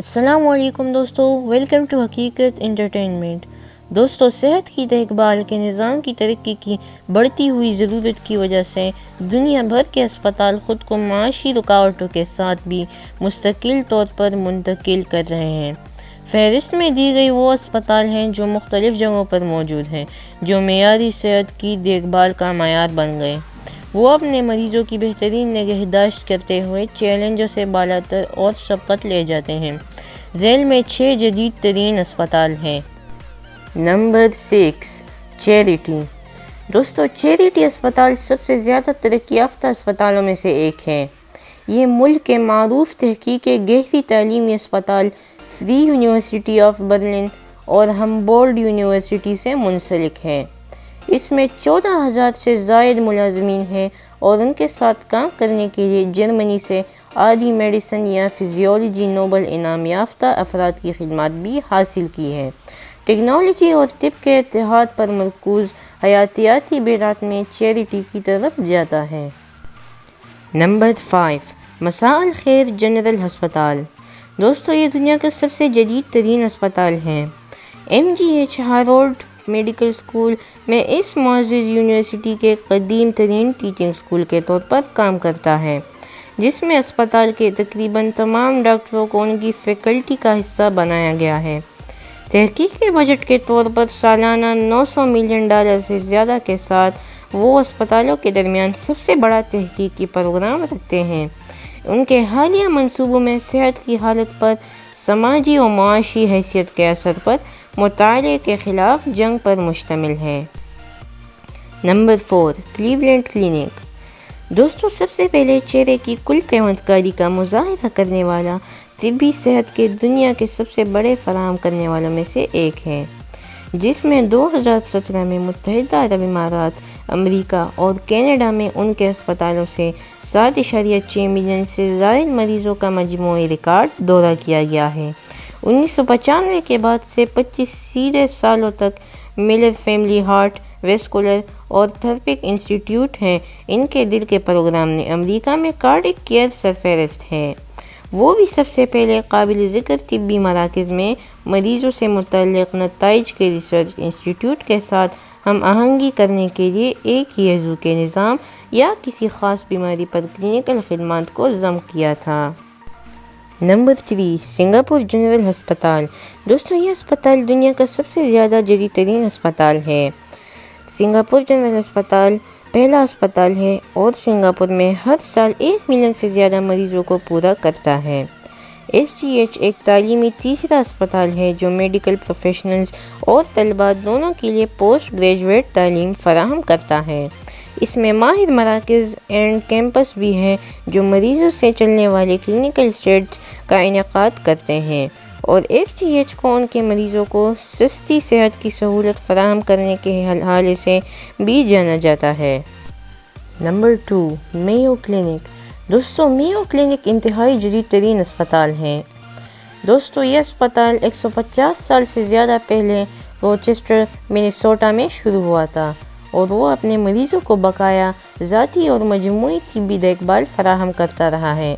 السلام علیکم دوستو، ویلکم ٹو حقیقت انٹرٹینمنٹ۔ دوستو، صحت کی دیکھ بھال کے نظام کی ترقی کی بڑھتی ہوئی ضرورت کی وجہ سے دنیا بھر کے اسپتال خود کو معاشی رکاوٹوں کے ساتھ بھی مستقل طور پر منتقل کر رہے ہیں۔ فہرست میں دی گئی وہ اسپتال ہیں جو مختلف جگہوں پر موجود ہیں، جو معیاری صحت کی دیکھ بھال کا معیار بن گئے۔ وہ اپنے مریضوں کی بہترین نگہداشت کرتے ہوئے چیلنجوں سے بالاتر اور سبقت لے جاتے ہیں۔ ذیل میں 6 جدید ترین اسپتال ہیں۔ Number 6، charity. دوستو، چیریٹی اسپتال سب سے زیادہ ترقی یافتہ اسپتالوں میں سے ایک ہے۔ یہ ملک کے معروف تحقیق گہری تعلیمی اسپتال فری یونیورسٹی آف برلن اور ہمبولڈٹ یونیورسٹی سے منسلک ہے۔ اس میں 14,000 سے زائد ملازمین ہیں اور ان کے ساتھ کام کرنے کے لیے جرمنی سے عادی میڈیسن یا فزیولوجی نوبل انعام یافتہ افراد کی خدمات بھی حاصل کی ہے۔ ٹیکنالوجی اور طب کے اتحاد پر مرکوز حیاتیاتی بیدات میں چیریٹی کی طرف جاتا ہے۔ نمبر 5، مساء الخیر جنرل ہسپتال۔ دوستو، یہ دنیا کا سب سے جدید ترین اسپتال ہے۔ MGH ہارورڈ میڈیکل اسکول میں اس معزز یونیورسٹی کے قدیم ترین ٹیچنگ اسکول کے طور پر کام کرتا ہے، جس میں اسپتال کے تقریباً تمام ڈاکٹروں کو ان کی فیکلٹی کا حصہ بنایا گیا ہے۔ تحقیق کے بجٹ کے طور پر سالانہ $900 ملین سے زیادہ کے ساتھ وہ اسپتالوں کے درمیان سب سے بڑا تحقیقی پروگرام رکھتے ہیں۔ ان کے حالیہ منصوبوں میں صحت کی حالت پر سماجی و معاشی حیثیت کے اثر پر مطالعے کے خلاف جنگ پر مشتمل ہے۔ Number 4، Cleveland clinic. دوستو، سب سے پہلے چہرے کی کل پیوند کاری کا مظاہرہ کرنے والا طبی صحت کے دنیا کے سب سے بڑے فراہم کرنے والوں میں سے ایک ہے، جس میں 2017 میں متحدہ عرب امارات، امریکا اور کینیڈا میں ان کے اسپتالوں سے 7.6 ملین سے زائد مریضوں کا مجموعی ریکارڈ دورہ کیا گیا ہے۔ 1995 کے بعد سے 25 سیدھے سالوں تک ملر فیملی ہارٹ، ویسکولر اور تھراپک انسٹی ٹیوٹ ہیں۔ ان کے دل کے پروگرام نے امریکا میں کارڈک کیئر سرفہرست ہے۔ وہ بھی سب سے پہلے قابل ذکر طبی مراکز میں مریضوں سے متعلق نتائج کے ریسرچ انسٹی ٹیوٹ کے ساتھ ہم آہنگی کرنے کے لیے ایک ہی عضو کے نظام یا کسی خاص بیماری پر کلینکل خدمات کو ضم کیا تھا۔ نمبر 3، سنگاپور جنرل ہسپتال۔ دوستو، یہ اسپتال دنیا کا سب سے زیادہ جدید ترین اسپتال ہے۔ سنگاپور جنرل ہسپتال پہلا اسپتال ہے اور سنگاپور میں ہر سال 1 ملین سے زیادہ مریضوں کو پورا کرتا ہے۔ SGH ایک تعلیمی تیسرا اسپتال ہے جو میڈیکل پروفیشنلز اور طلباء دونوں کے لیے پوسٹ گریجویٹ تعلیم فراہم کرتا ہے۔ اس میں ماہر مراکز اینڈ کیمپس بھی ہیں جو مریضوں سے چلنے والے کلینکل اسٹڈیز کا انعقاد کرتے ہیں، اور SGH کو ان کے مریضوں کو سستی صحت کی سہولت فراہم کرنے کے حوالے سے بھی جانا جاتا ہے۔ نمبر 2، میو کلینک۔ دوستو، میو کلینک انتہائی جدید ترین اسپتال ہے۔ دوستو، یہ اسپتال 150 سال سے زیادہ پہلے روچسٹر، منیسوٹا میں شروع ہوا تھا، اور وہ اپنے مریضوں کو بقایا ذاتی اور مجموعی طبی دیکھ بھال فراہم کرتا رہا ہے۔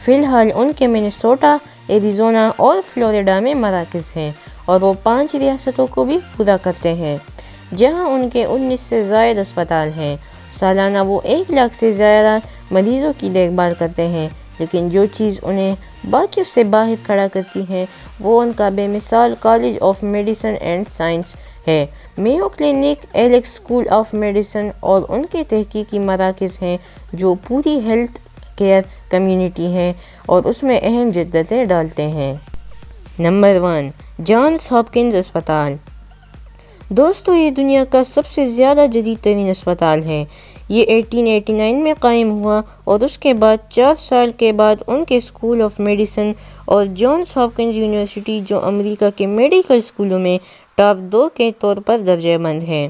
فی الحال ان کے منیسوٹا، ایریزونا اور فلوریڈا میں مراکز ہیں، اور وہ 5 ریاستوں کو بھی پورا کرتے ہیں، جہاں ان کے 19 سے زائد اسپتال ہیں۔ سالانہ وہ 1 لاکھ سے زیادہ مریضوں کی دیکھ بھال کرتے ہیں، لیکن جو چیز انہیں باقیوں سے باہر کھڑا کرتی ہے وہ ان کا بے مثال college of medicine and science ہے۔ Mayo Clinic Alix school of medicine اور ان کے تحقیقی مراکز ہیں جو پوری ہیلتھ کیئر کمیونٹی ہے اور اس میں اہم جدتیں ڈالتے ہیں۔ نمبر 1، جانس ہاپکنز اسپتال۔ دوستو، یہ دنیا کا سب سے زیادہ جدید ترین اسپتال ہے۔ یہ 1889 میں قائم ہوا اور اس کے بعد 4 سال کے بعد ان کے اسکول آف میڈیسن اور جانس ہاپکنز یونیورسٹی، جو امریکا کے میڈیکل اسکولوں میں ٹاپ 2 کے طور پر درجہ بند ہے،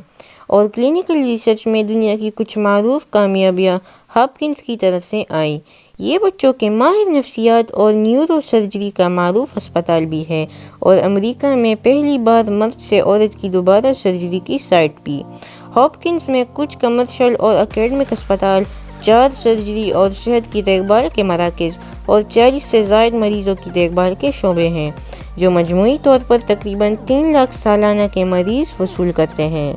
اور کلینکل ریسرچ میں دنیا کی کچھ معروف کامیابیاں ہاپکنز کی طرف سے آئیں۔ یہ بچوں کے ماہر نفسیات اور نیورو سرجری کا معروف اسپتال بھی ہے، اور امریکا میں پہلی بار مرد سے عورت کی دوبارہ سرجری کی سائٹ بھی۔ ہاپکنز میں کچھ کمرشل اور اکیڈمک اسپتال، 4 سرجری اور صحت کی دیکھ بھال کے مراکز اور 40 سے زائد مریضوں کی دیکھ بھال کے شعبے ہیں، جو مجموعی طور پر تقریباً 3 لاکھ سالانہ کے مریض وصول کرتے ہیں۔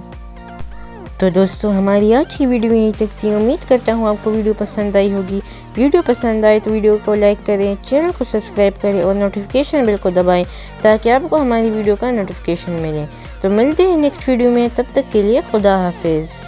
تو دوستو، ہماری آج کی ویڈیو یہیں تک تھی۔ امید کرتا ہوں آپ کو ویڈیو پسند آئی ہوگی۔ ویڈیو پسند آئے تو ویڈیو کو لائک کریں، چینل کو سبسکرائب کریں اور نوٹیفیکیشن بیل کو دبائیں تاکہ آپ کو ہماری ویڈیو کا نوٹیفیکیشن ملے۔ تو ملتے ہیں نیکسٹ ویڈیو میں، تب تک کے لیے خدا حافظ۔